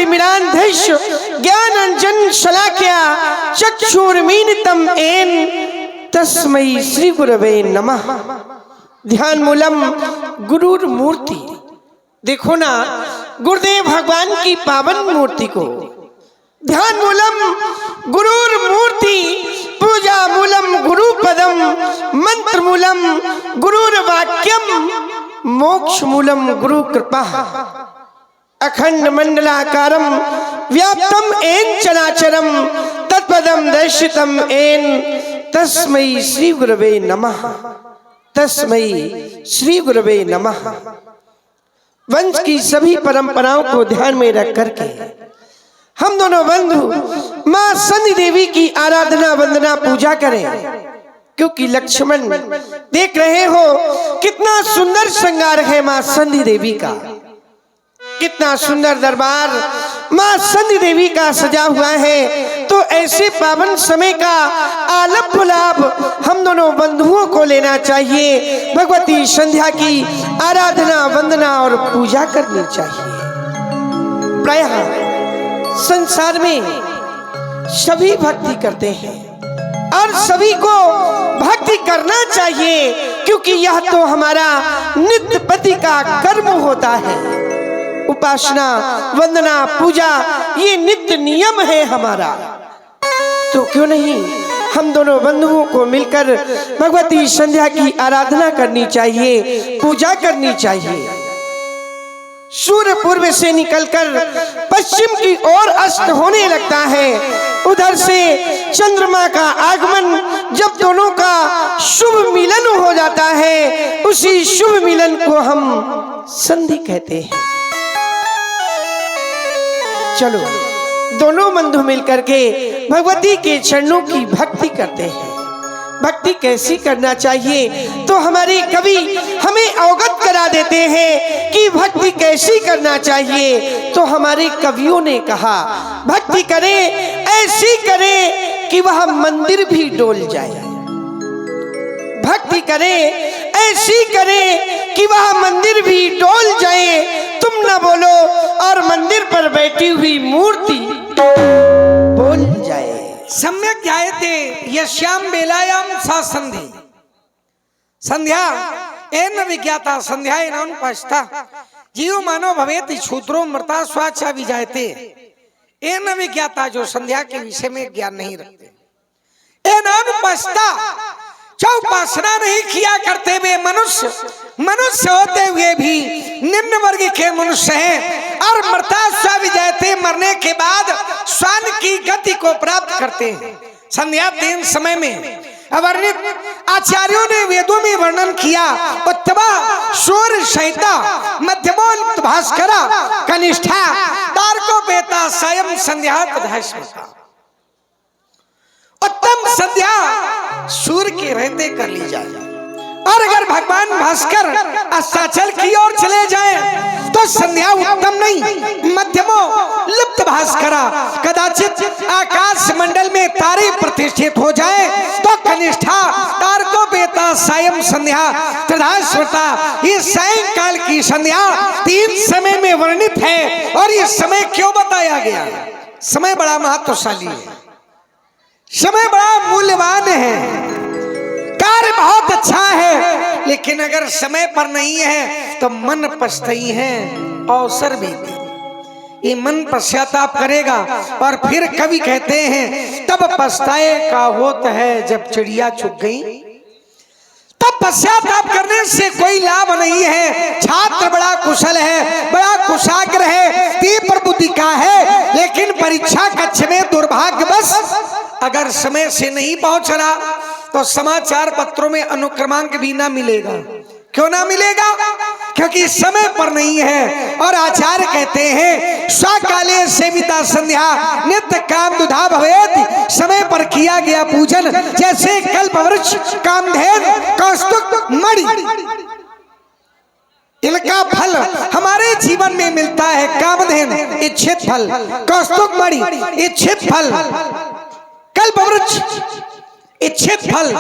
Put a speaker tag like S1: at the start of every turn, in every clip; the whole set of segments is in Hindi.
S1: ज्ञानतिमिरान्धस्य ज्ञानाञ्जन शलाकया चक्षुरुन्मीलितं येन तस्मै श्री गुरवे नमः। ध्यान मूलम गुरुर मूर्ति। देखो ना गुरुदेव भगवान की पावन मूर्ति को। ध्यान मूलम गुरुर मूर्ति, पूजा मूलम गुरु पदम, मंत्र मूलम गुरुर वाक्यम, मोक्ष मूलम गुरु कृपा। अखंड मंडलाकारम व्याप्तम येन चराचरम, तत्पदम दर्शितम येन तस्मै श्री गुरवे नमः। तस्मै श्री गुरवे नमः। वंश की सभी परंपराओं को ध्यान में रख करके हम दोनों बंधु मां सन्धी देवी की आराधना वंदना पूजा करें, क्योंकि लक्ष्मण देख रहे हो कितना सुंदर श्रृंगार है मां सन्धी देवी का, कितना सुंदर दरबार मां सन्धी देवी का सजा हुआ है। तो ऐसे पावन समय का आलप लाभ हम दोनों बंधुओं को लेना चाहिए। भगवती संध्या की आराधना वंदना और पूजा करनी चाहिए। प्रायः संसार में सभी भक्ति करते हैं और सभी को भक्ति करना चाहिए, क्योंकि यह तो हमारा नित्य पति का कर्म होता है। उपासना वंदना पूजा ये नित्य नियम है हमारा। तो क्यों नहीं हम दोनों बंधुओं को मिलकर भगवती संध्या की आराधना करनी चाहिए, पूजा करनी चाहिए। सूर्य पूर्व से निकलकर पश्चिम की ओर अस्त होने लगता है। उधर से चंद्रमा का आगमन, जब दोनों का शुभ मिलन हो जाता है, उसी शुभ मिलन को हम संधि कहते हैं। चलो दोनों बंधु मिलकर के भगवती के चरणों की भक्ति करते हैं। भक्ति कैसी करना चाहिए तो हमारे कवि हमें अवगत करा देते हैं कि भक्ति कैसी करना चाहिए। तो हमारे कवियों ने कहा भक्ति करे ऐसी करे कि वह मंदिर भी डोल जाए। भक्ति करे ऐसी करे कि वह मंदिर भी डोल जाए। तुम न बोलो और मंदिर पर बैठी हुई मूर्ति बोल जाए।
S2: सम्यक ध्यायते यस्याम बेलायाम सा संधि। संध्या एन विज्ञाता संध्याय नानुपस्था जीव मानव भवेति क्षुद्रो मृता स्वाचा विजायते। एन विज्ञाता जो संध्या के विषय में ज्ञान नहीं रखते। एन अनुपस्था जो उपासना नहीं किया करते वे मनुष्य होते हुए भी निम्न वर्ग के मनुष्य हैं और मृता स्व विजयते मरने के बाद स्वान की गति को प्राप्त करते हैं। संध्या 3 समय में अवर्णित आचार्यों ने वेदों में वर्णन किया। उत्तमा सूर्य संहिता, मध्यमोक्त भास्करा, कनिष्ठा, तारकोपेता, सायं संध्या तथा। उत्तम संध्या सूर्य के रहते कर ली जाए, और अगर भगवान भास्कर अस्ताचल की ओर चले जाएं तो संध्या उत्तम नहीं, मध्यमो लुप्त भास्करा। कदाचित आकाश मंडल में तारे प्रतिष्ठित हो जाए तो कनिष्ठा, तारकोपेता, सायं संध्या तथा स्मृता। ये सायंकाल की संध्या 3 समय में वर्णित है। और ये समय क्यों बताया गया? समय बड़ा महत्वशाली है, समय बड़ा मूल्यवान है, कार्य बहुत अच्छा है, लेकिन अगर समय पर नहीं है तो मन पछताई है। अवसर भी ये मन पश्चाताप करेगा। और फिर कवि कहते हैं तब पछताए का होत है जब चिड़िया चुग गई। तब पश्चाताप करने से कोई लाभ नहीं है। छात्र बड़ा कुशल है, बड़ा कुशाग्र है, तीव्र बुद्धि का है, लेकिन परीक्षा कक्ष में दुर्भाग्यवश अगर समय से नहीं पहुंच रहा तो समाचार पत्रों में अनुक्रमांक भी ना मिलेगा। क्यों ना मिलेगा? क्योंकि समय पर नहीं है। और आचार्य कहते हैं स्वकाले सेविता संध्या नित्य काम दुधा भवेत्। समय पर किया गया पूजन जैसे कल्पवृक्ष, कामधेन, कौस्तुभ मणि, इनका फल हमारे जीवन में मिलता है। कामधेन इच्छित फल, कौस्तुभ मणि इच्छित फल, कल्पवृक्ष इच्छित फल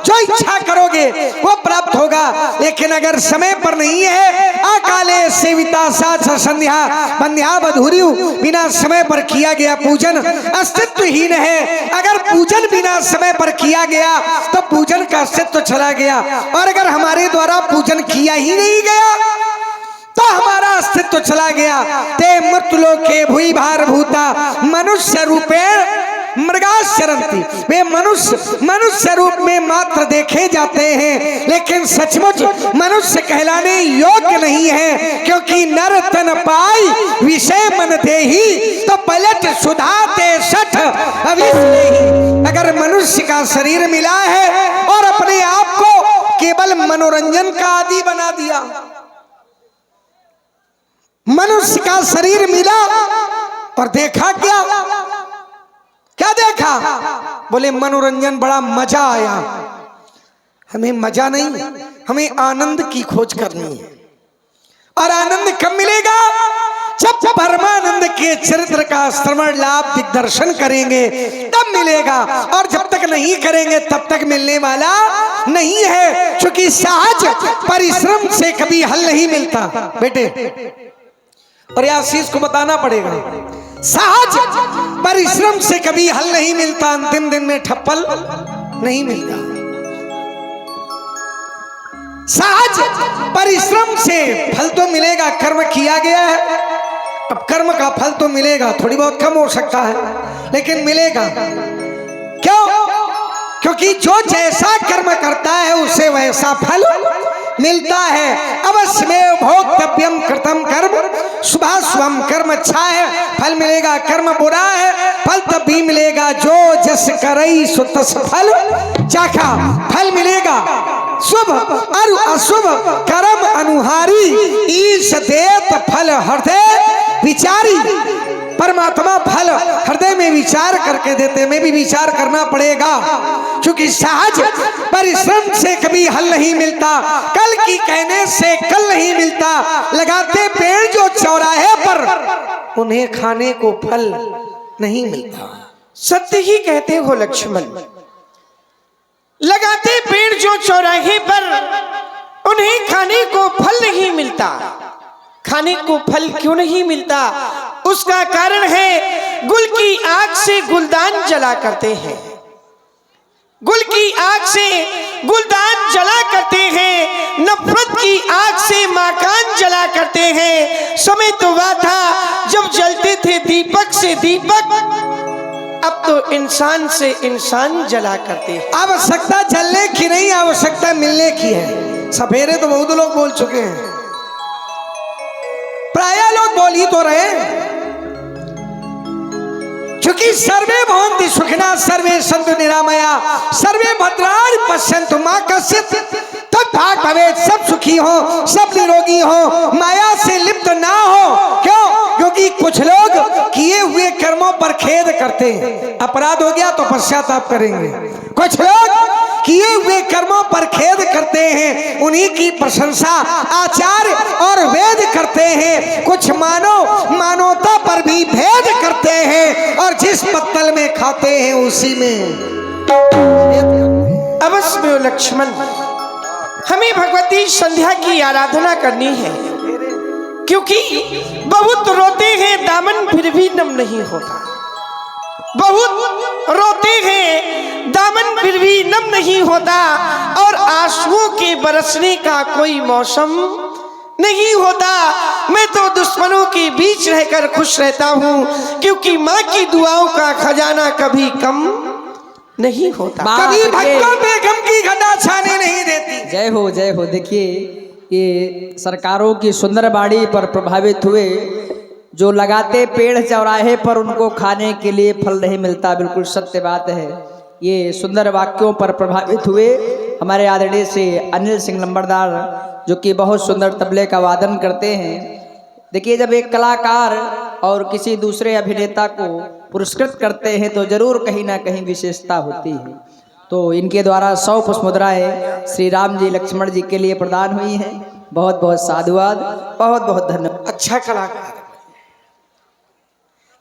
S2: जो इच्छा करोगे वो प्राप्त होगा। लेकिन अगर समय पर नहीं है, अकाले सेविता साच संध्या बंध्या बधूरियु, बिना समय पर किया गया पूजन अस्तित्वहीन है। अगर पूजन बिना समय पर किया गया तो पूजन का अस्तित्व चला गया, और अगर हमारे द्वारा पूजन किया ही नहीं गया तो हमारा अस्तित्व चला गया। ते मृत्युलोके भूई भार भूता मनुष्य रूपेण मृगाशरंती, वे मनुष्य रूप में मात्र देखे जाते हैं, लेकिन सचमुच मनुष्य कहलाने योग्य नहीं है। क्योंकि नर तन पाई विषय मन देही, तो पलट सुधाते सठ अविस्नेही। अगर मनुष्य का शरीर मिला है और अपने आप को केवल मनोरंजन का आदि बना दिया, मनुष्य का शरीर मिला और देखा क्या देखा? बोले मनोरंजन, बड़ा मजा आया। हमें मजा नहीं, हमें आनंद की खोज करनी है। और आनंद कब मिलेगा? जब परमानंद के चरित्र का श्रवण लाभ दिग्दर्शन करेंगे तब मिलेगा, और जब तक नहीं करेंगे तब तक मिलने वाला नहीं है। क्योंकि सहज परिश्रम से कभी हल नहीं मिलता बेटे, और यह आशीष को बताना पड़ेगा। सहज परिश्रम से कभी हल नहीं मिलता, अंतिम दिन में ठप्पल नहीं मिलता। सहज परिश्रम से फल तो मिलेगा, कर्म किया गया है, अब कर्म का फल तो मिलेगा, थोड़ी बहुत कम हो सकता है लेकिन मिलेगा। क्यों? क्योंकि जो जैसा कर्म करता है उसे वैसा फल मिलता है। अवश्यमेव भोक्तव्यम कृतम कर्म शुभाशुभम, कर्म अच्छा है फल मिलेगा, कर्म बुरा है फल तब भी मिलेगा। जो जस करई सो तस फल चाखा, फल मिलेगा। शुभ और अशुभ कर्म अनुहारी, ईश देत फल हृदय विचारी। परमात्मा फल हृदय में विचार करके देते, में भी विचार करना पड़ेगा। क्योंकि सहज परिश्रम से कभी हल नहीं मिलता, कल की कहने से कल नहीं मिलता। लगाते पेड़ जो चौराहे पर, उन्हें खाने को फल नहीं मिलता।
S1: सत्य ही कहते हो लक्ष्मण, लगाते पेड़ जो चौराहे पर, उन्हें खाने को फल नहीं मिलता। खाने को फल क्यों नहीं मिलता? उसका कारण है गुल की आग से गुलदान जला करते हैं, गुल की आग से गुलदान जला करते हैं, नफरत की आग से मकान जला करते हैं। समय तो वह था जब जलते थे दीपक से दीपक, अब तो इंसान से इंसान जला करते हैं।
S2: आवश्यकता जलने की नहीं, आवश्यकता मिलने की है। सफेरे तो बहुत लोग बोल चुके हैं, प्राय लोग बोल ही तो रहे। क्योंकि सर्वे भवन्ति सुखिनः सर्वे सन्तु निरामया सर्वे भद्राणि पश्यन्तु मा कश्चित् तद्भाग् भवेत्। सब सुखी हो, सब निरोगी हो, माया से लिप्त ना हो। क्यों? क्योंकि कुछ लोग किए हुए कर्मों पर खेद करते हैं, अपराध हो गया तो पश्चाताप करेंगे। कुछ लोग किए हुए कर्मों पर खेद करते हैं, उन्हीं की प्रशंसा आचार्य और वेद करते हैं। कुछ मानवता पर भी भेद करते हैं, और जिस पत्तल में खाते हैं उसी में।
S1: अवश्य में लक्ष्मण, हमें भगवती संध्या की आराधना करनी है। क्योंकि बहुत रोते हैं दामन फिर भी नम नहीं होता, बहुत रोते हैं दामन फिर भी नम नहीं होता, और आंसुओं के बरसने का कोई मौसम नहीं होता। मैं तो दुश्मनों के बीच रहकर खुश रहता हूँ, क्योंकि माँ की दुआओं का खजाना कभी कम नहीं होता,
S2: कभी भक्तों पे गम की घटा छाने नहीं देती।
S3: जय हो जय हो। देखिए, ये सरकारों की सुंदर वाणी पर प्रभावित हुए, जो लगाते पेड़ चौराहे पर उनको खाने के लिए फल नहीं मिलता, बिल्कुल सत्य बात है। ये सुंदर वाक्यों पर प्रभावित हुए हमारे आदरणीय से अनिल सिंह लंबरदार, जो कि बहुत सुंदर तबले का वादन करते हैं। देखिए, जब एक कलाकार और किसी दूसरे अभिनेता को पुरस्कृत करते हैं तो जरूर कहीं ना कहीं विशेषता होती है। तो इनके द्वारा 100 पुष्पमुद्राएं श्री राम जी लक्ष्मण जी के लिए प्रदान हुई हैं। बहुत बहुत साधुवाद, बहुत बहुत धन्यवाद।
S2: अच्छा कलाकार।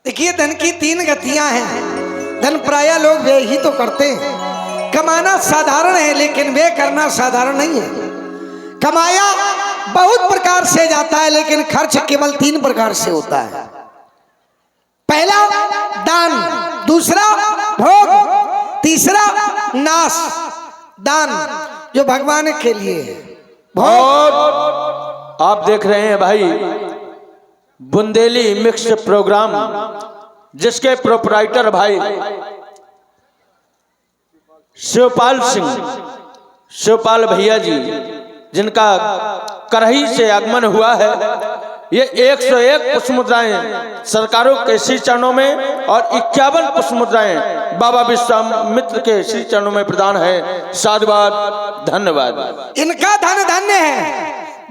S2: देखिए, धन की 3 गतियां हैं। धन प्राय लोग वे ही तो करते हैं। कमाना साधारण है लेकिन वे करना साधारण नहीं है। कमाया बहुत प्रकार से जाता है लेकिन खर्च केवल 3 प्रकार से होता है। पहला दान, दूसरा भोग, तीसरा नाश। दान जो भगवान के लिए है,
S4: और आप देख रहे हैं भाई बुंदेली मिक्स प्रोग्राम, जिसके प्रोपराइटर भाई शिवपाल सिंह, शिवपाल भैया जी, जिनका करही से आगमन हुआ है। ये 101 पुष्प मुद्राएं सरकारों के श्री चरणों में और 51 पुष्प मुद्राएं बाबा विश्वामित्र के श्री चरणों में प्रदान है। साधुवाद, धन्यवाद।
S2: इनका धन धन्य है।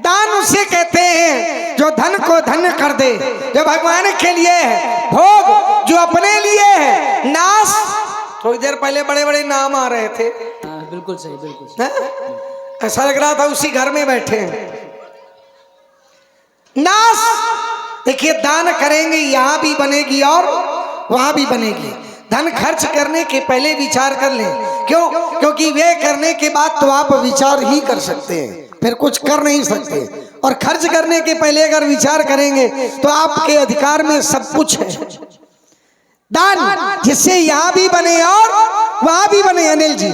S2: दान उसे कहते हैं जो धन को धन्य कर दे, जो भगवान के लिए है। भोग जो अपने लिए है। नाश, थोड़ी देर पहले बड़े बड़े नाम आ रहे थे।
S3: बिल्कुल सही, बिल्कुल सही।
S2: ऐसा लग रहा था उसी घर में बैठे हैं। नाश, देखिए दान करेंगे यहाँ भी बनेगी और वहां भी बनेगी। धन खर्च करने के पहले विचार कर लें। क्यों? क्योंकि वे करने के बाद तो आप विचार ही कर सकते हैं, फिर कुछ कर नहीं सकते। और खर्च करने के पहले अगर विचार करेंगे तो आपके अधिकार में सब कुछ है। दान जिससे यहाँ भी बने और वहां भी बने अनिल जी।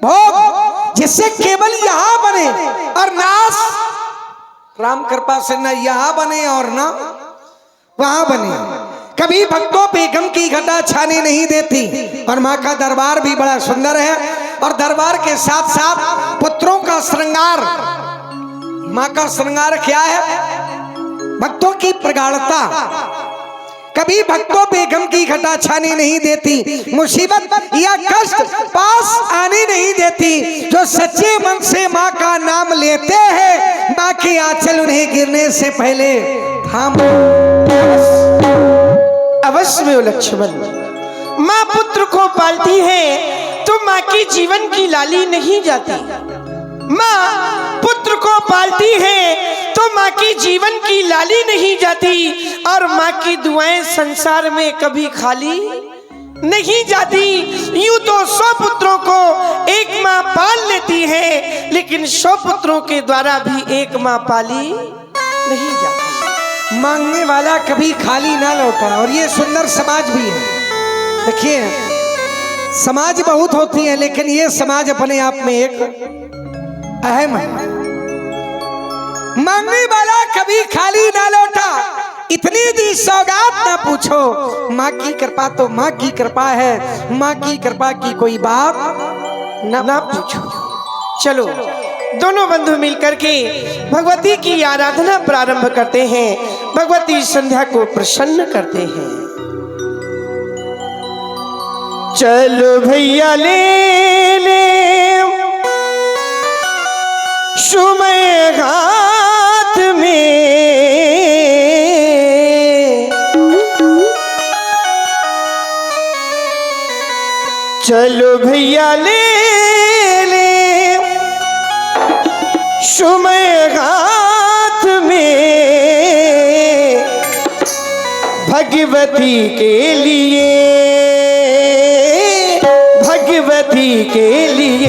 S2: भोग जिससे केवल यहाँ बने और नाश राम कृपा से न यहाँ बने और न वहां बने। कभी भक्तों पे गम की घटा छाने नहीं देती। और माँ का दरबार भी बड़ा सुंदर है और दरबार के साथ साथ पुत्रों का श्रृंगार। माँ का श्रृंगार क्या है? भक्तों की प्रगाढ़ता। कभी भक्तों पे गम की घटा छाने नहीं देती, मुसीबत या कष्ट पास आने नहीं देती। जो सच्चे मन से माँ का नाम लेते हैं, माँ के आंचल उन्हें गिरने से पहले थाम।
S1: अवश्य में लक्ष्मण, माँ पुत्र को पालती है तो माँ की जीवन की लाली नहीं जाती। माँ पुत्र को पालती है तो माँ की जीवन की लाली नहीं जाती। और माँ की दुआएं संसार में कभी खाली नहीं जाती। यूं तो 100 पुत्रों को एक माँ पाल लेती है, लेकिन 100 पुत्रों के द्वारा भी एक माँ पाली नहीं जाती।
S2: मांगने वाला कभी खाली ना लौटा। और ये सुंदर समाज भी है। देखिए समाज बहुत होती है लेकिन ये समाज अपने आप में एक अहम है। मांगने वाला कभी खाली ना लौटा। इतनी दी सौगात ना पूछो। माँ की कृपा तो माँ की कृपा है। माँ की कृपा की कोई बात
S1: ना पूछो। चलो दोनों बंधु मिलकर के भगवती की आराधना प्रारंभ करते हैं। भगवती संध्या को प्रसन्न करते हैं। चलो भैया ले ले सुमय हाथ में, चलो भैया ले ले सुमय हाथ में, भगवती के लिए, भगवती के लिए,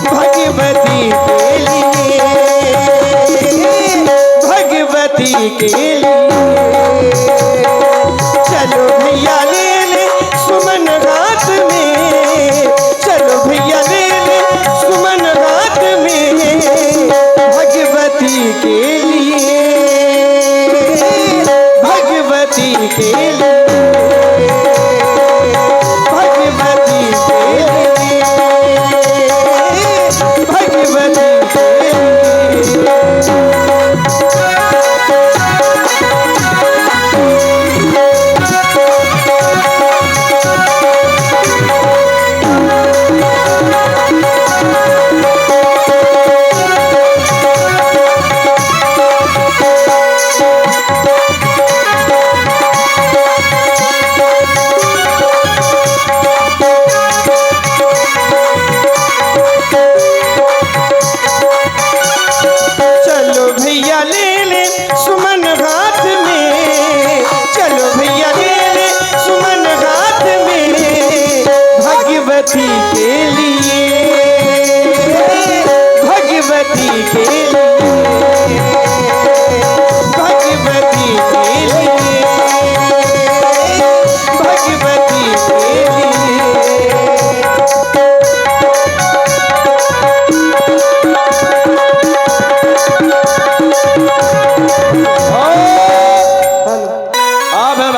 S1: भगवती के लिए, भगवती के लिए। चलो भैया ले ले सुमन हाथ में, चलो भैया ले ले सुमन हाथ में, भगवती के लिए, भगवती के लिए, भगवती के लिए।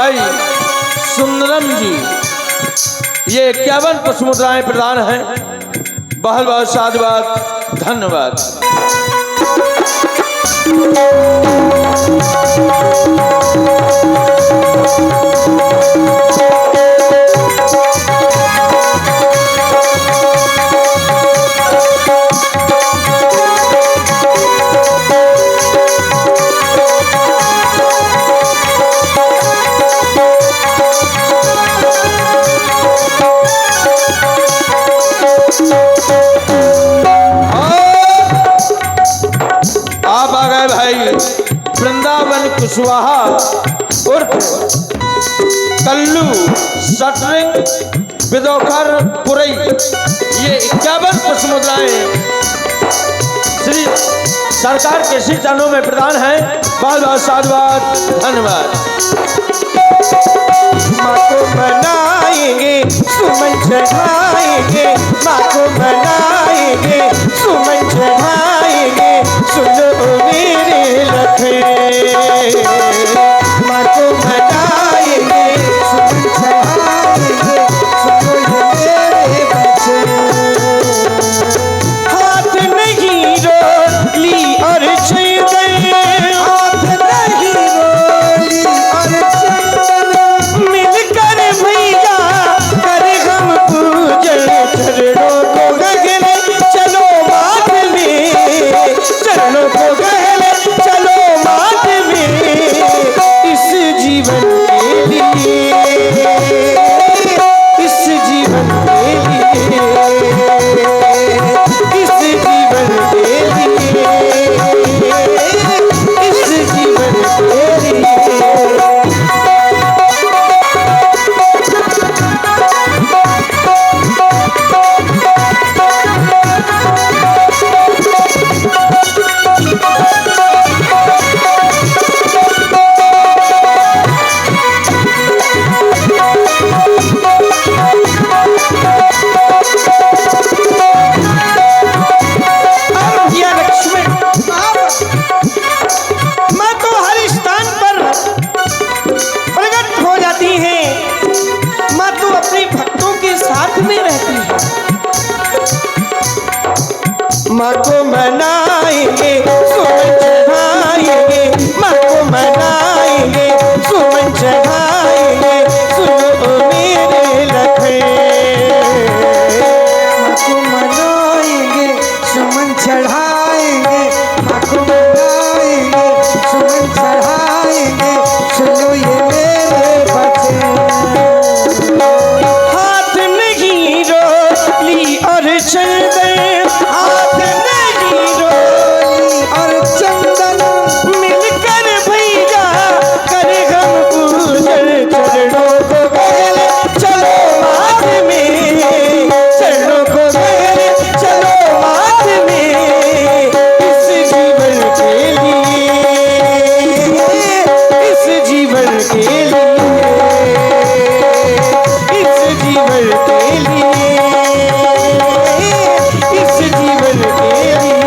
S4: भाई सुंदरम जी, ये 51 पुष्प मुद्राएं प्रदान हैं। बहुत बहुत साधुवाद, धन्यवाद। आप आ गए भाई वृंदावन कुशवाहा उर्फ कल्लू सटरिंग विदोकर पुरई। ये 51 पुष्प मुद्राएं श्री सरकार के श्री चरणों में प्रदान है। बहुत बहुत साधुवाद, धन्यवाद।
S1: माँ को मनाएंगे सुमन चढ़ाएंगे, माँ को मनाएंगे सुमन चढ़ाएंगे, सुनो मेरे लखे। माँ को मनाएंगे सुमन चढ़ाएंगे, सुनो मेरे बच्चे। हाथ नहीं रोली और चंदन, हाथ नहीं रोली और चंदन, मिलकर भैया करे हम पूजन, चरणों को गगन चलो माथ में, चरणों को गगन चलो माथ में, इस जीवन के लिए, इस जीवन के लिए, इस जीवन के लिए, इस जीवन के लिए। माँ तो हर स्थान पर प्रकट हो जाती है, माँ तो अपने भक्तों के साथ में रहती है। माँ को मनाएंगे सुमन चढ़ाएंगे, माँ को मनाएंगे सुमन चढ़ाएंगे, सुनो मेरे लखे। माँ को मनाएंगे सुमन चढ़ाएंगे, माँ को मनाएंगे सुमन चढ़ाएंगे, सुनो ये मेरे बच्चे। हाथ नहीं रोली और चंदन, हाथ नहीं रोली और चंदन, मिलकर भैया करे हम पूजन, चरणों को गले चलो माथ में, चरणों को गले चलो माथ में, इस जीवन के लिए, इस जीवन के लिए, इस जीवन के लिए, इस जीवन के लिए।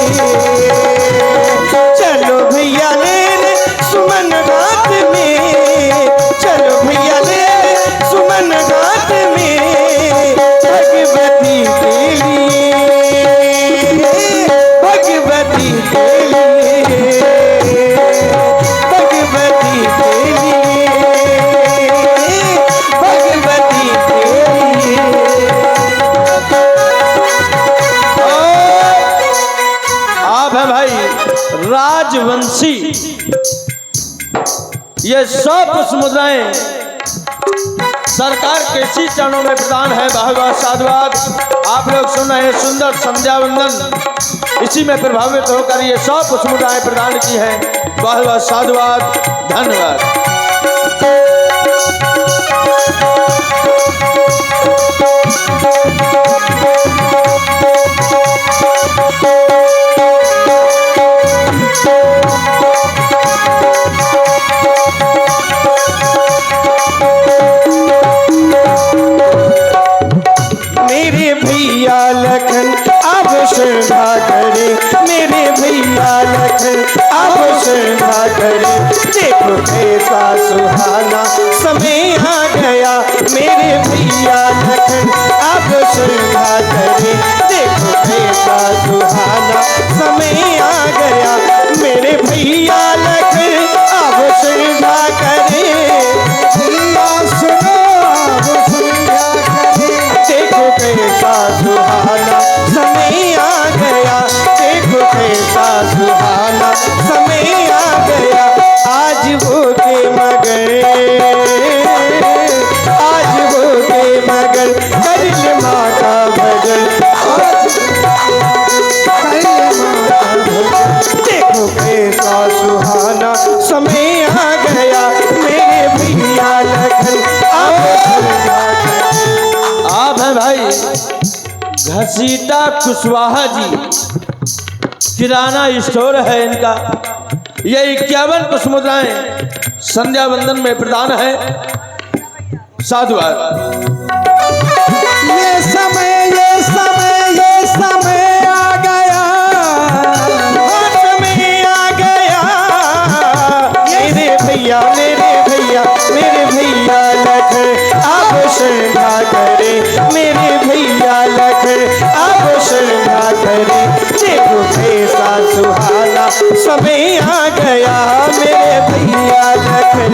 S1: चलो भैया ले सुमन हाथ में, चलो भैया ले सुमन हाथ में, भगवती के लिए, भगवती के लिए, भगवती के लिए, भगवती के लिए।
S4: आप है भाई राजवंशी, ये 100 पुष्प मुद्राएं सरकार के श्री चरणों में प्रदान है। बहुत बहुत साधुवाद। आप लोग सुन रहे हैं सुंदर संध्या वंदन, इसी में प्रभावित होकर ये 100 पुष्प मुद्राएं प्रदान की हैं। बहुत बहुत साधुवाद, धन्यवाद।
S1: मेरे भैया लखन अब श्रद्धा करे, मेरे भैया लखन अब श्रद्धा करे, देखो कैसा कैसा सुहाना समय आ गया मेरे भैया लखन अब श्रद्धा करे देखो कैसा सुहाना समय आ गया मेरे भैया लखन अब श्रद्धा करे भैया सुनो अब श्रद्धा करे देखो कैसा सुहाना समय आ गया देखो कैसा सुहाना समय आ गया आज वो के मगर आज वो के मगर कर ले माँ का भजन देखो कैसा सुहाना समय आ गया मेरे भैया लखन
S4: आप हैं भाई घसीटा कुशवाहा जी, किराना स्टोर है इनका। ये 51 कुछ मुद्राएं संध्या वंदन में प्रदान है। साधुवाद।
S2: ये समय आ गया
S1: समय आ गया मेरे भैया लखन अब श्रद्धा करे मेरे भैया लखन अब श्रद्धा करे देखो कैसा सुहाना समय आ गया मेरे भैया लखन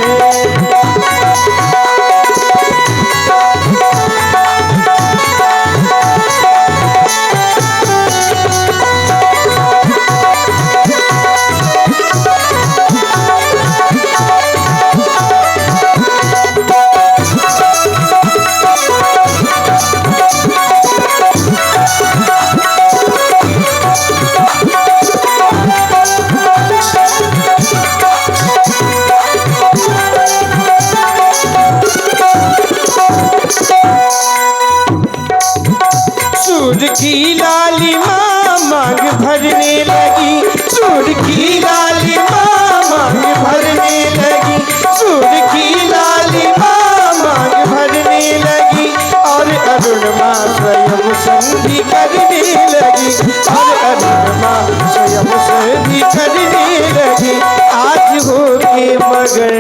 S1: सूर की लालिमा मांग भरने लगी सूर की लालिमा मांग भरने लगी सूर की लालिमा मांग भरने लगी और अरुणमा स्वयं संधि करने लगी और अरुणमा स्वयं संधि करने लगी आज हो के मगर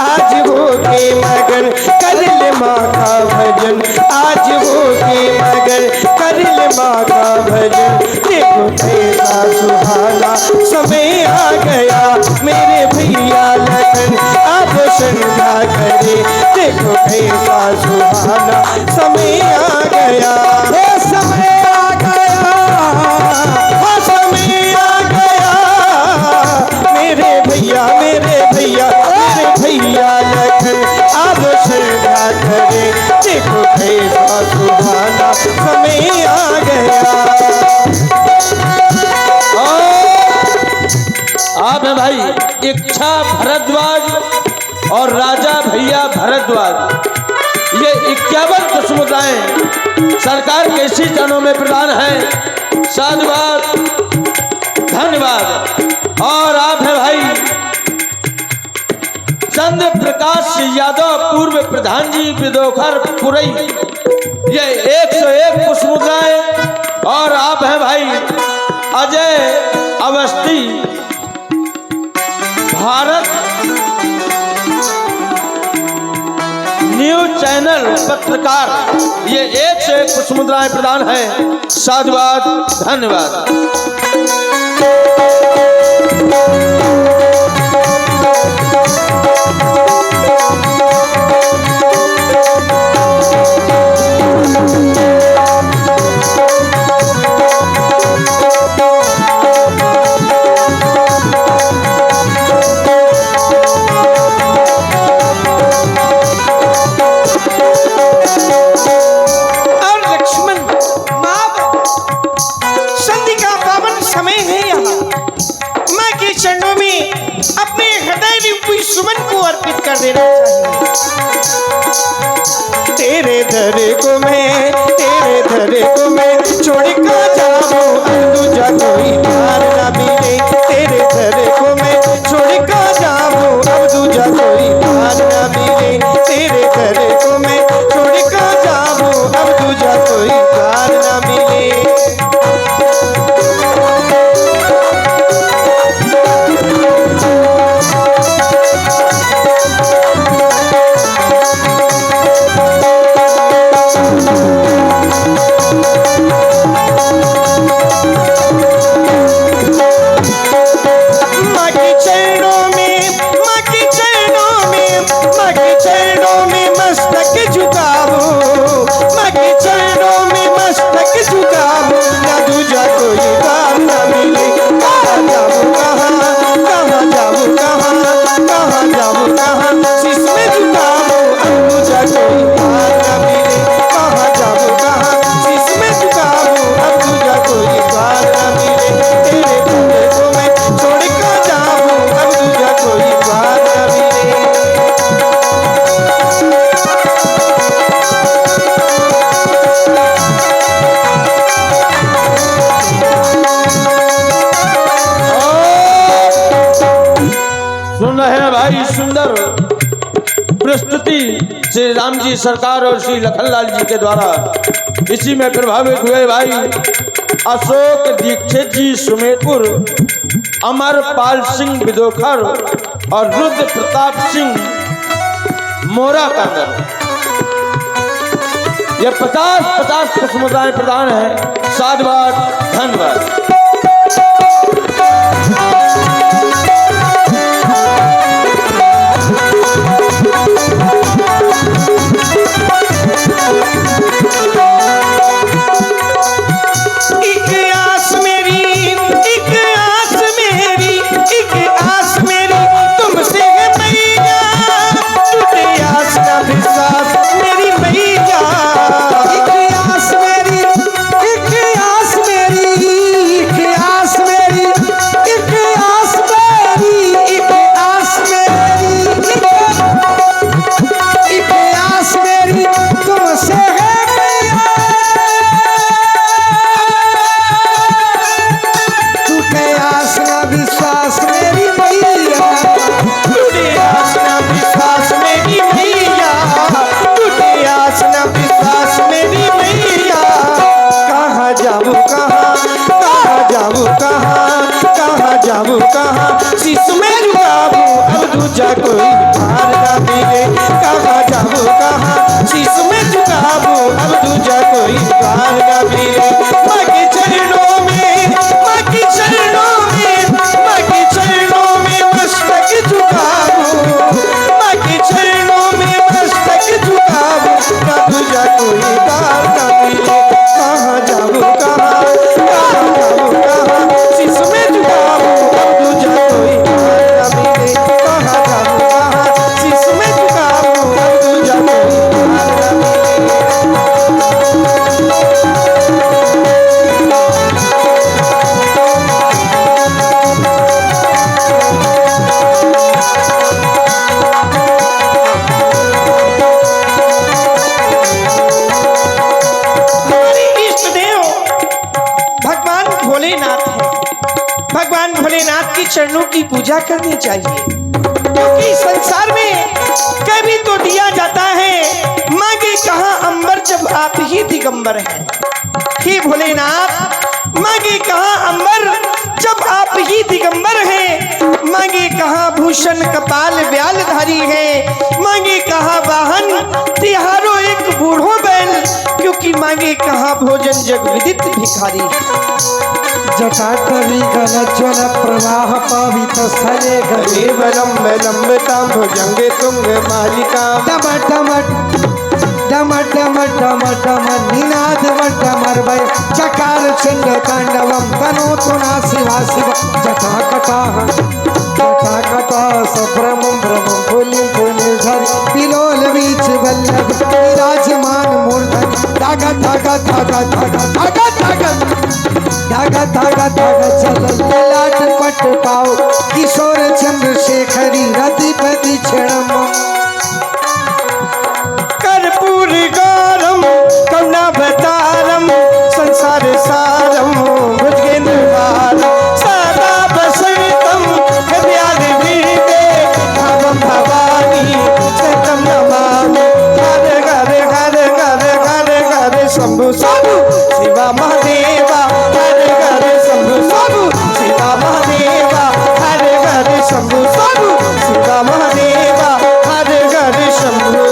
S1: आज हो के मगर कर ले माँ का भजन आज हो के मगर कर ले माँ का भजन देखो कैसा सुहाना समय आ गया मेरे भैया लखन अब श्रद्धा करे देखो कैसा सुहाना समय आ गया समय आ गया समय आ गया मेरे भैया लखन अब श्रद्धा करे देखो कैसा सुहाना समय आ गया।
S4: आप हैं भाई इच्छा भरद्वाज और राजा भैया भरद्वाज। ये 51 कुसुमताएं सरकार के इसी चरणों में प्रदान है। साधुवाद, धन्यवाद। और आप हैं भाई चंद्र प्रकाश यादव पूर्व प्रधान जी विदोखर पुरई। ये 101 कुसुमताएं। और आप हैं भाई अजय अवस्थी भारत न्यूज चैनल पत्रकार। ये 101 कुसुमताएं प्रदान है। साधुवाद, धन्यवाद।
S1: सुमन को अर्पित कर देना चाहिए। तेरे दर को मैं छोड़ कर जाऊं अब दूजा कोई प्यार न मिले। तेरे दर को मैं छोड़ कर जाऊं अब दूजा कोई प्यार न मिले। तेरे दर को मैं छोड़ कर जाऊं अब दूजा कोई प्यार न मिले।
S4: सुन रहे हैं भाई, सुंदर प्रस्तुति श्री राम जी सरकार और श्री लखनलाल जी के द्वारा इसी में प्रभावित हुए भाई अशोक दीक्षित जी सुमेरपुर, अमरपाल सिंह विदोखर और रुद्र प्रताप सिंह मोरा कांगर। ये 50-50 पुष्पमुद्राएं प्रदान है। साधुवाद, धन्यवाद।
S1: जाबू कहाँ शीश में झुकाबू अब दूजा कोई हार ना मिले। कहाँ जाबू कहाँ शीश में झुकाबू अब दूजा कोई हार ना मिले। माँ के चरणों में, माँ के चरणों में, माँ के चरणों में मस्तक झुकाबू, माँ के चरणों में मस्तक झुकाबू ना दूजा कोई हार ना मिले। कहाँ जाबू कहाँ, कहाँ जाबू कहाँ शीश में झुकाबू चरणों की पूजा करनी चाहिए, क्योंकि संसार में कभी तो दिया जाता है मांगे कहाँ अंबर जब आप ही दिगंबर हैं। हे भोलेनाथ मांगे कहाँ अंबर जब आप ही दिगंबर हैं। मांगे कहाँ भूषण कपाल व्यालधारी है, मांगे कहाँ वाहन तिहारो एक बूढ़ो बैल, क्योंकि मांगे कहाँ भोजन जग विदित भिखारी है।
S2: जटाटवी गलज्वल प्रवाह पावित स्थले गले
S1: लंबे लंबतां भुजंगे तुंग मालिका
S2: डम डम डम डम डम डम निनाद डमर भय चकार चंड तांडवम तनोतु नासिवा शिव जटाकटाः सभ्रमं भ्रमं फुलिं पिलोल बीच वल्लभ विराजमान मूर्धन धागा धागा धागा धागा धागा धागा धागा धागा धागा चल ललाट पट पाओ किशोर चंद्रशेखरी रतिपति क्षणम
S1: कर्पूर गौरम करुणावतारम संसार सारम भुजगेंद्र हारम सदा बसंतम हृदयादिवृते भावम भवानी सतम नमामि। हर घर घर घर घर घर शंभु शंभु शिवा महादेवा, हर घर शंभु शंभु शिवा महादेवा, हर घर शंभु शंभु शिवा महादेवा, हर घर शंभु।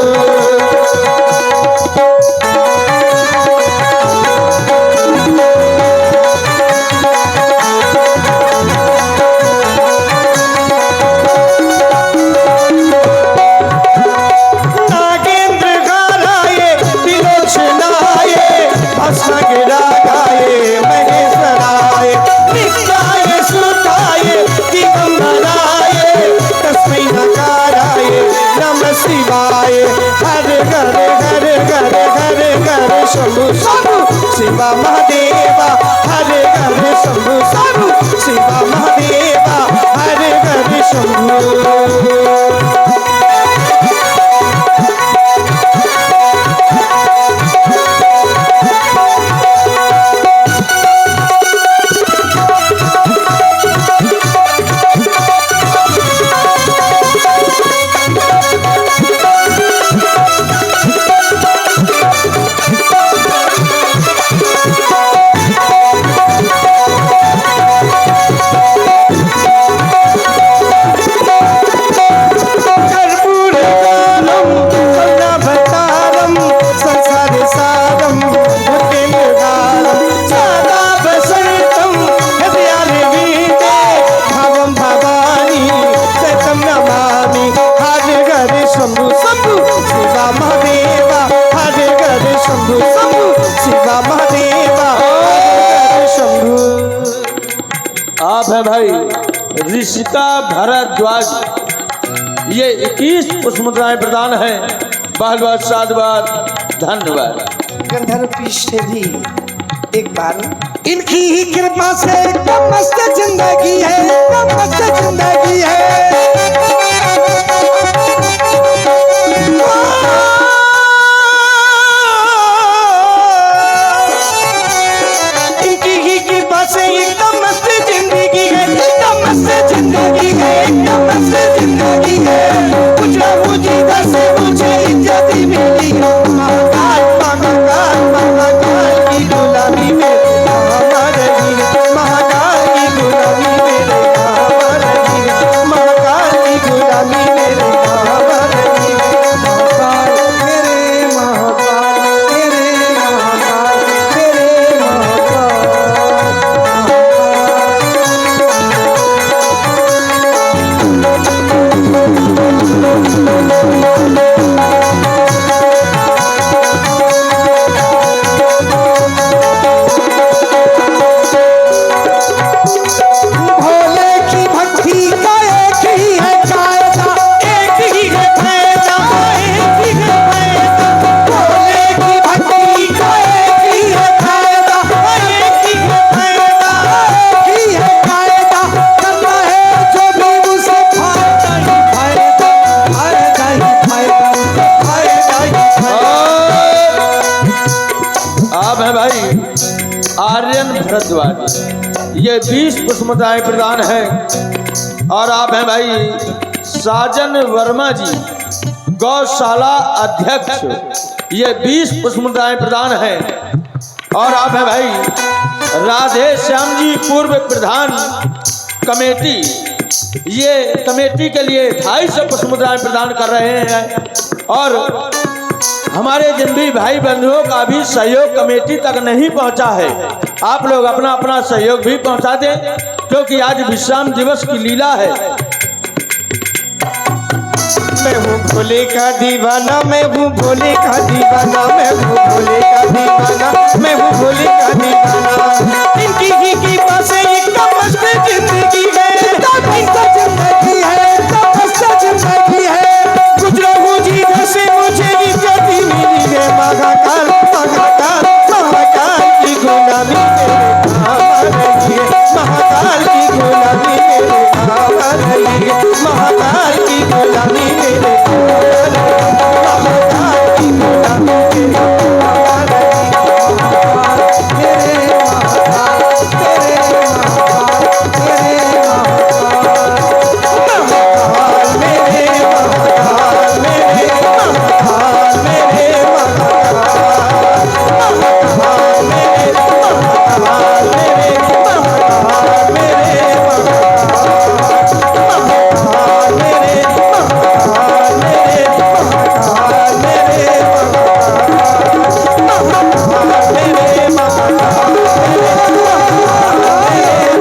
S1: शिवाय हर घर घर घर घर घर शंभु शंभु शिवा महादेवा, हर घर शंभु शंभु शिवा महादेवा, हर घर शंभु। घर शंभु शंभु शिवा महादेवा, हर घर शंभु शंभु शिवा महादेवा, हर घर शंभु।
S4: आप है भाई ऋषिका भारद्वाज, ये 21 पुष्पमुद्राएं प्रदान है। बहुत बहुत साधुवाद, धन्यवाद।
S2: गंधर्व पीठ से भी एक बार इनकी ही कृपा से मस्त जिंदगी है, मस्त जिंदगी है।
S1: इनकी ही कृपा से एकदम मस्त जिंदगी है, एकदम मस्त जिंदगी है, एकदम मस्त जिंदगी है। कुछ ना कुछ इधर से मुझे इज्जत मिली है। महाकाल महाकाल महाकाल की गुलामी में काम रही है, महाकाल की गुलामी में काम रही है, महाकाल की गुलामी में काम रही है।
S2: महाकाल मेरे महाकाल, मेरे महाकाल, मेरे भोले की भक्ति का एक ही है कायदा,
S1: एक ही है फायदा, एक ही है फायदा।
S2: भोले की भक्ति का एक ही है कायदा,
S1: एक ही है फायदा,
S2: एक ही है कायदा। करना है जो भी उसे फायदा ही फायदा, फायदा ही फायदा, फायदा ही फायदा।
S4: आप है भाई आर्यन भरद्वाज, ये 20 पुष्पमुद्राएं प्रदान है। और आप हैं भाई साजन वर्मा जी, गौशाला अध्यक्ष, ये 20 पुष्पमुद्राएं प्रदान है। और आप हैं भाई राधे श्याम जी, पूर्व प्रधान कमेटी, ये कमेटी के लिए 250 पुष्पमुद्राएं प्रदान कर रहे हैं। और हमारे जिन भी भाई बंधुओं का भी सहयोग कमेटी तक नहीं पहुंचा है, आप लोग अपना अपना सहयोग भी पहुंचा दें, क्योंकि आज विश्राम दिवस की लीला है।
S1: मैं हूँ भोले का दीवाना, मैं हूँ भोले का दीवाना, मैं हूँ भोले का दीवाना, मैं हूँ भोले का दीवाना। इनकी ही कृपा से एकदम मस्त जिंदगी है, एकदम मस्त जिंदगी है, एकदम मस्त जिंदगी है। गुजरा हूँ जीवन से मुझे इज्जत मिली है। महाकाल महाकाल महाकाल की गुलामी मेरे काम रही है, महाकाल की गुलामी मेरे काम रही है, महाकाल की गुलामी मेरे काम रही है, महाकाल की गुलामी मेरे काम रही है।
S2: मेरे महाकाल, तेरे महाकाल, तेरे
S1: महाकाल मेरे महाकाल मेरे महाकाल मेरे महाकाल, महाकाल मेरे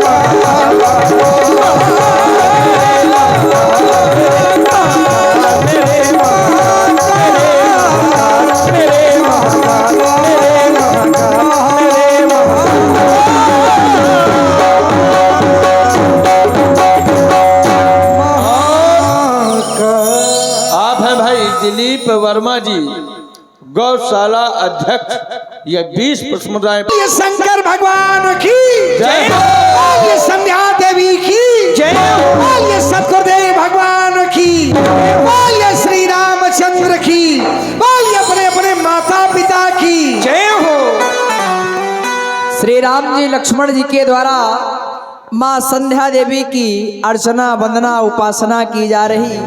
S1: महाकाल मेरे महाकाल मेरे महाकाल मेरे महाकाल मेरे महाकाल मेरे महाकाल मेरे महाकाल
S4: आप हैं भाई दिलीप वर्मा जी, गौशाला अध्यक्ष, ये 20 पुष्पमुद्राएं।
S2: ये शंकर भगवान की
S4: जय हो।
S2: ये संध्या देवी की
S1: जय हो।
S2: ये सतगुरुदेव भगवान की, ये श्री रामचंद्र की, ये अपने अपने माता पिता की
S1: जय हो।
S3: श्री राम जी लक्ष्मण जी के द्वारा माँ संध्या देवी की अर्चना वंदना उपासना की जा रही।